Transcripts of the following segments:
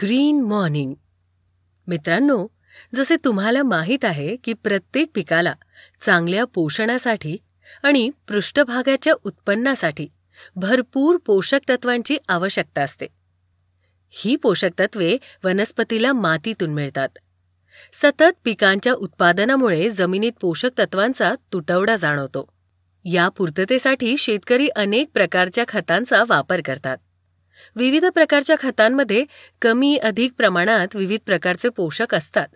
Green morning. मित्रांनो, जसे तुम्हाला माहीत आहे की प्रत्येक पिकाला चांगल्या पोषणासाठी आणि पृष्ठभागाच्या उत्पन्नासाठी भरपूर पोषक तत्वांची आवश्यकता असते. ही पोषक तत्वे वनस्पतीला मातीतून मिळतात. सतत पिकांच्या उत्पादनामुळे जमिनीत पोषक तत्वांचा तुटवडा जाणवतो. या पूर्ततेसाठी शेतकरी अनेक प्रकारच्या खतांचा वापर करतात. विविध प्रकारच्या खतांमध्ये कमी अधिक प्रमाणात विविध प्रकारचे पोषक असतात.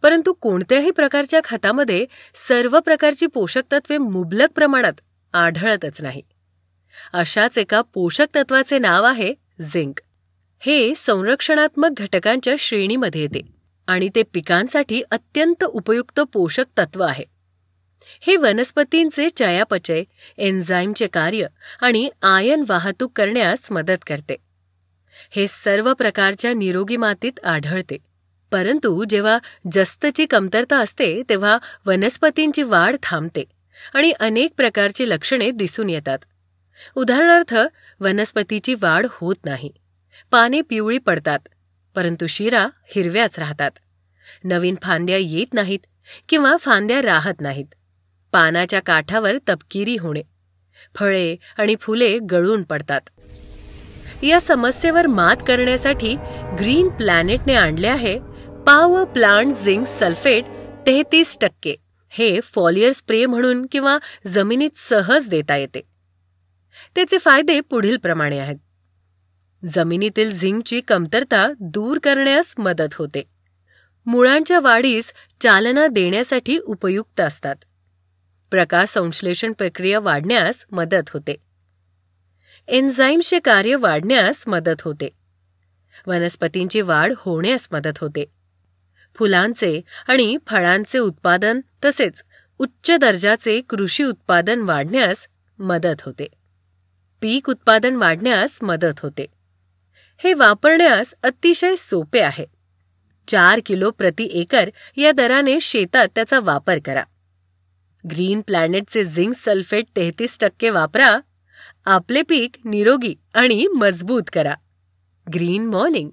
परंतु कोणत्याही प्रकारच्या खतामध्ये सर्व प्रकारची पोषक तत्वे मुबलक प्रमाणात आढळतच नाही. अशाच एका पोषक तत्वाचे नाव आहे झिंक. हे संरक्षणात्मक घटकांच्या श्रेणीमध्ये येते आणि ते पिकांसाठी अत्यंत उपयुक्त पोषक तत्व आहे. हे वनस्पतींचे चयापचय, एन्झाईमचे कार्य आणि आयन वाहतूक करण्यास मदत करते. हे सर्व प्रकारच्या निरोगी मातीत आढळते. परंतु जेव्हा जस्तची कमतरता असते तेव्हा वनस्पतींची वाढ थांबते आणि अनेक प्रकारची लक्षणे दिसून येतात. उदाहरणार्थ, वनस्पतीची वाढ होत नाही, पाने पिवळी पडतात, परंतु शिरा हिरव्याच राहतात, नवीन फांद्या येत नाहीत किंवा फांद्या राहत नाहीत, पानाच्या काठावर तपकिरी होणे, फळे आणि फुले गळून पडतात. या समस्येवर मात करण्यासाठी ग्रीन प्लॅनेटने आणले आहे पॉवर प्लांट झिंक सल्फेट 33%. हे फॉलियर स्प्रे म्हणून किंवा जमिनीत सहज देता येते. त्याचे फायदे पुढील प्रमाणे आहेत. जमिनीतील झिंकची कमतरता दूर करण्यास मदत होते. मुळांच्या वाढीस चालना देण्यासाठी उपयुक्त असतात. प्रकाश संश्लेषण प्रक्रिया वाढण्यास मदत होते. एन्झाईम्सचे कार्य वाढण्यास मदत होते. वनस्पतींची वाढ होण्यास मदत होते. फुलांचे आणि फळांचे उत्पादन तसेच उच्च दर्जाचे कृषी उत्पादन वाढण्यास मदत होते. पीक उत्पादन वाढण्यास मदत होते. हे वापरण्यास अतिशय सोपे आहे. 4 किलो प्रति एकर या दराने शेतात त्याचा वापर करा. ग्रीन प्लॅनेटचे झिंक सल्फेट 33% वापरा. आपले पीक निरोगी आणि मजबूत करा. Green morning.